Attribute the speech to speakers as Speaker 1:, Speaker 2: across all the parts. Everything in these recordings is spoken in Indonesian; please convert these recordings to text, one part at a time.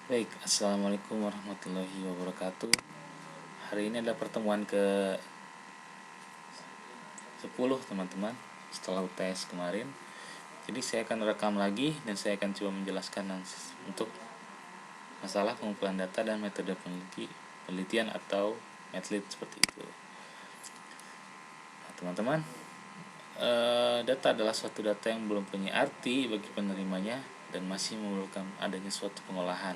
Speaker 1: Baik, Assalamualaikum warahmatullahi wabarakatuh. Hari ini adalah pertemuan ke-10 teman-teman, setelah UTS kemarin. Jadi saya akan rekam lagi dan saya akan coba menjelaskan untuk masalah pengumpulan data dan metode penelitian atau METLIT seperti itu. Nah, teman-teman, data adalah suatu data yang belum punya arti bagi penerimanya dan masih memerlukan adanya suatu pengolahan.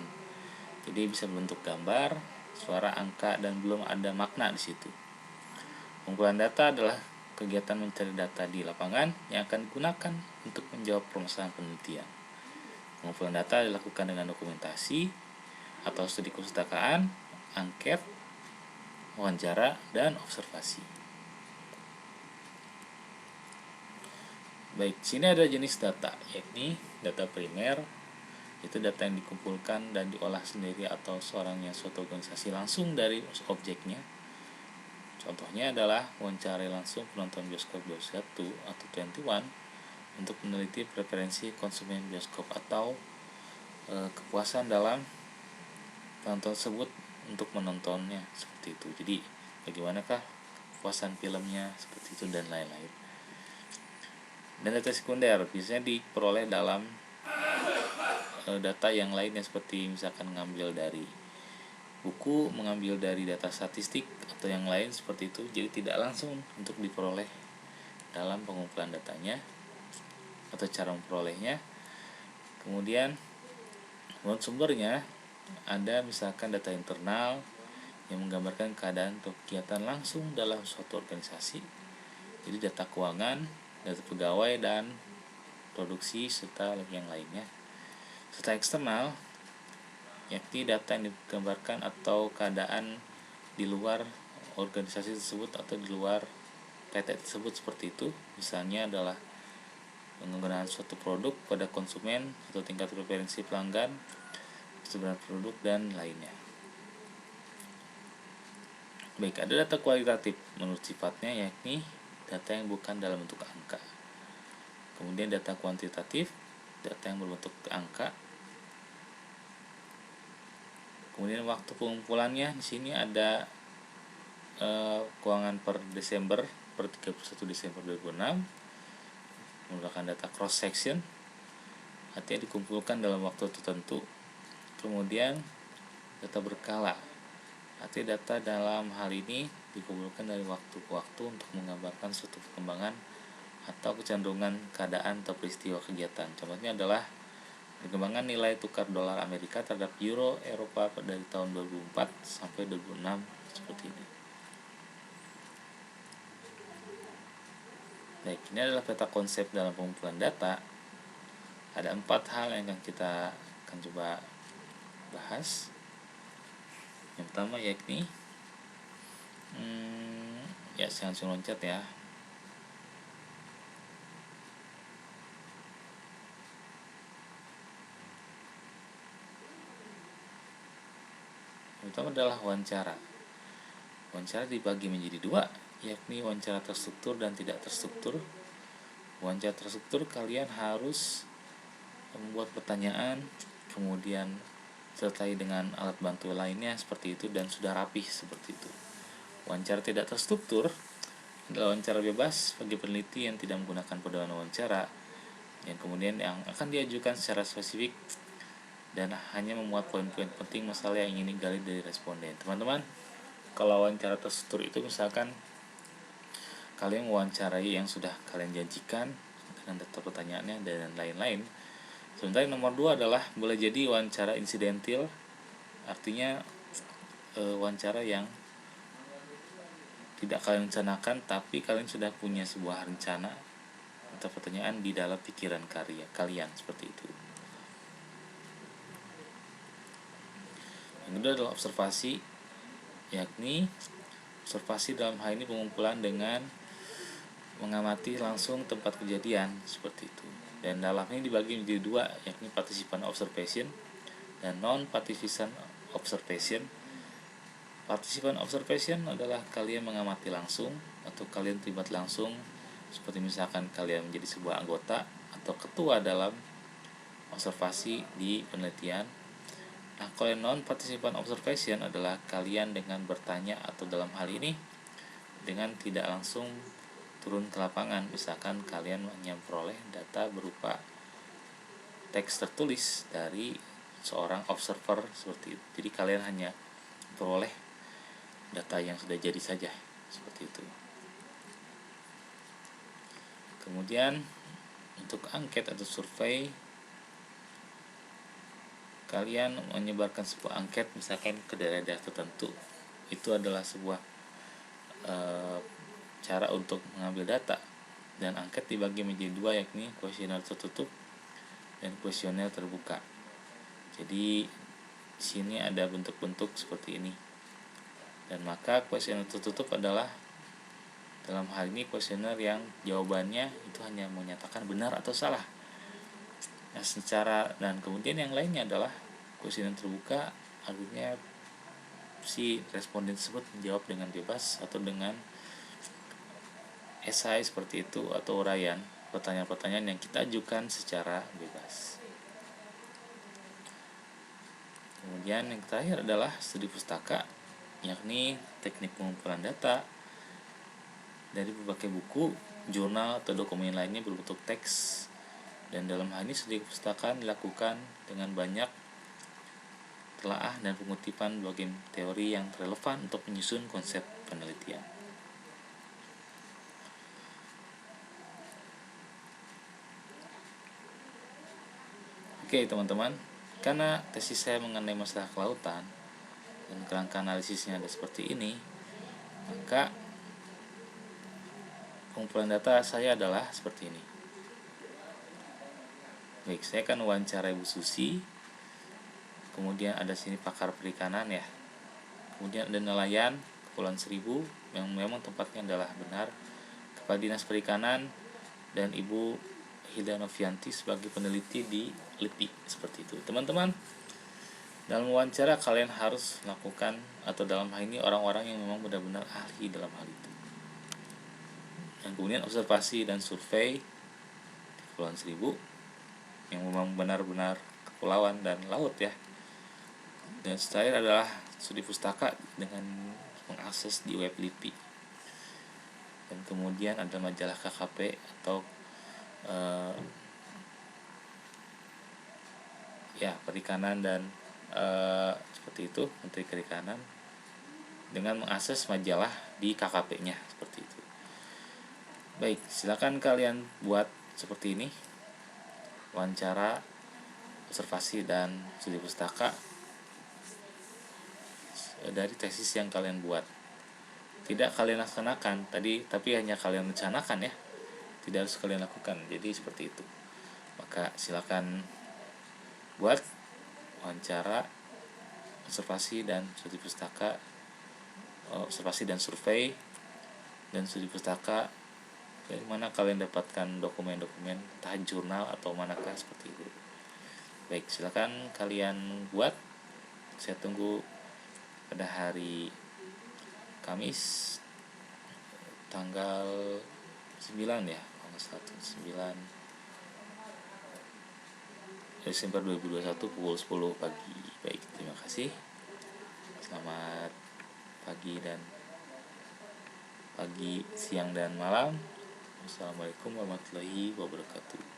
Speaker 1: Jadi bisa berbentuk gambar, suara, angka, dan belum ada makna di situ. Pengumpulan data adalah kegiatan mencari data di lapangan yang akan digunakan untuk menjawab permasalahan penelitian. Pengumpulan data dilakukan dengan dokumentasi atau studi kepustakaan, angket, wawancara, dan observasi. Baik, sini ada jenis data, yakni data primer, itu data yang dikumpulkan dan diolah sendiri atau seorangnya suatu organisasi langsung dari objeknya. Contohnya adalah wawancara langsung penonton bioskop 21 atau 21 untuk meneliti preferensi konsumen bioskop atau kepuasan dalam penonton tersebut untuk menontonnya, seperti itu. Jadi bagaimanakah kepuasan filmnya, seperti itu, dan lain-lain. Dan data sekunder biasanya diperoleh dalam data yang lainnya, seperti misalkan mengambil dari buku, mengambil dari data statistik atau yang lain seperti itu. Jadi tidak langsung untuk diperoleh dalam pengumpulan datanya atau cara memperolehnya. Kemudian menurut sumbernya ada misalkan data internal yang menggambarkan keadaan atau kegiatan langsung dalam suatu organisasi. Jadi data keuangan, data pegawai dan produksi serta yang lainnya. Serta eksternal, yakni data yang digambarkan atau keadaan di luar organisasi tersebut atau di luar PT tersebut, seperti itu. Misalnya adalah penggunaan suatu produk pada konsumen atau tingkat preferensi pelanggan, keseluruhan produk, dan lainnya. Baik, ada data kualitatif menurut sifatnya, yakni data yang bukan dalam bentuk angka. Kemudian data kuantitatif, data yang berbentuk angka. Kemudian waktu pengumpulannya di sini ada keuangan per Desember, per 31 Desember 2006, menggunakan data cross section, artinya dikumpulkan dalam waktu tertentu. Kemudian data berkala, artinya data dalam hal ini dikumpulkan dari waktu ke waktu untuk menggambarkan suatu perkembangan atau kecenderungan keadaan atau peristiwa kegiatan. Contohnya adalah perkembangan nilai tukar dolar Amerika terhadap euro Eropa dari tahun 2004 sampai 2006, seperti ini. Baik, ini adalah peta konsep dalam pengumpulan data. Ada 4 hal yang kita akan coba bahas. Yang pertama yakni saya langsung loncat ya. Yang pertama adalah wawancara. Wawancara dibagi menjadi 2, yakni wawancara terstruktur dan tidak terstruktur. Wawancara terstruktur, kalian harus membuat pertanyaan, kemudian sertai dengan alat bantu lainnya seperti itu, dan sudah rapih seperti itu. Wawancara tidak terstruktur adalah wawancara bebas bagi peneliti yang tidak menggunakan pedoman wawancara, yang kemudian yang akan diajukan secara spesifik dan hanya memuat poin-poin penting masalah yang ingin digali dari responden. Teman-teman, kalau wawancara terstruktur itu misalkan kalian mewawancarai yang sudah kalian janjikan dengan data pertanyaannya dan lain-lain. Sementara nomor 2 adalah boleh jadi wawancara insidental, artinya wawancara yang tidak kalian rencanakan, tapi kalian sudah punya sebuah rencana atau pertanyaan di dalam pikiran kalian, seperti itu. Yang kedua adalah observasi, yakni observasi dalam hal ini pengumpulan dengan mengamati langsung tempat kejadian, seperti itu. Dan dalam ini dibagi menjadi 2, yakni participant observation dan non-participant observation. Participant observation adalah kalian mengamati langsung atau kalian terlibat langsung, seperti misalkan kalian menjadi sebuah anggota atau ketua dalam observasi di penelitian. Nah, kalau non participan observation adalah kalian dengan bertanya atau dalam hal ini dengan tidak langsung turun ke lapangan. Misalkan kalian hanya memperoleh data berupa teks tertulis dari seorang observer seperti itu. Jadi kalian hanya memperoleh data yang sudah jadi saja seperti itu. Kemudian untuk angket atau survei, kalian menyebarkan sebuah angket misalkan ke daerah-daerah tertentu. Itu adalah sebuah cara untuk mengambil data. Dan angket dibagi menjadi dua, yakni kuesioner tertutup dan kuesioner terbuka. Jadi di sini ada bentuk-bentuk seperti ini. Dan maka kuesioner tertutup adalah dalam hal ini kuesioner yang jawabannya itu hanya menyatakan benar atau salah. Nah, dan kemudian yang lainnya adalah kuesioner terbuka, artinya si responden tersebut menjawab dengan bebas atau dengan esai seperti itu atau uraian pertanyaan-pertanyaan yang kita ajukan secara bebas. Kemudian yang terakhir adalah studi pustaka, yakni teknik pengumpulan data dari berbagai buku, jurnal atau dokumen lainnya berbentuk teks. Dan dalam hal ini studi pustaka dilakukan dengan banyak telaah dan pengutipan berbagai teori yang relevan untuk menyusun konsep penelitian. Oke teman-teman, karena tesis saya mengenai masalah kelautan dan kerangka analisisnya ada seperti ini, maka pengumpulan data saya adalah seperti ini. Baik, saya akan wawancara Ibu Susi. Kemudian ada sini pakar perikanan ya. Kemudian ada nelayan Kepulauan Seribu yang memang tempatnya adalah benar, Kepala Dinas Perikanan, dan Ibu Hilda Novianti sebagai peneliti di LIPI. Seperti itu teman-teman. Dalam wawancara kalian harus melakukan, atau dalam hal ini orang-orang yang memang benar-benar ahli dalam hal itu. Dan kemudian observasi dan survei di Kepulauan Seribu yang memang benar-benar kepulauan dan laut ya. Dan terakhir adalah studi pustaka dengan mengakses di web LIPI. Dan kemudian ada majalah KKP atau perikanan dan seperti itu, Menteri Perikanan, dengan mengakses majalah di KKP-nya seperti itu. Baik, silakan kalian buat seperti ini, wawancara, observasi dan studi pustaka dari tesis yang kalian buat. Tidak kalian laksanakan tadi, tapi hanya kalian rencanakan ya, tidak harus kalian lakukan. Jadi seperti itu. Maka silakan buat wawancara, observasi dan studi pustaka, observasi dan survei dan studi pustaka, dari mana kalian dapatkan dokumen-dokumen entah jurnal atau manakah seperti itu. Baik, silakan kalian buat. Saya tunggu pada hari Kamis tanggal 9 ya, 9 Desember 2021 pukul 10 pagi. Baik, terima kasih. Selamat pagi, siang dan malam. Wassalamualaikum warahmatullahi wabarakatuh.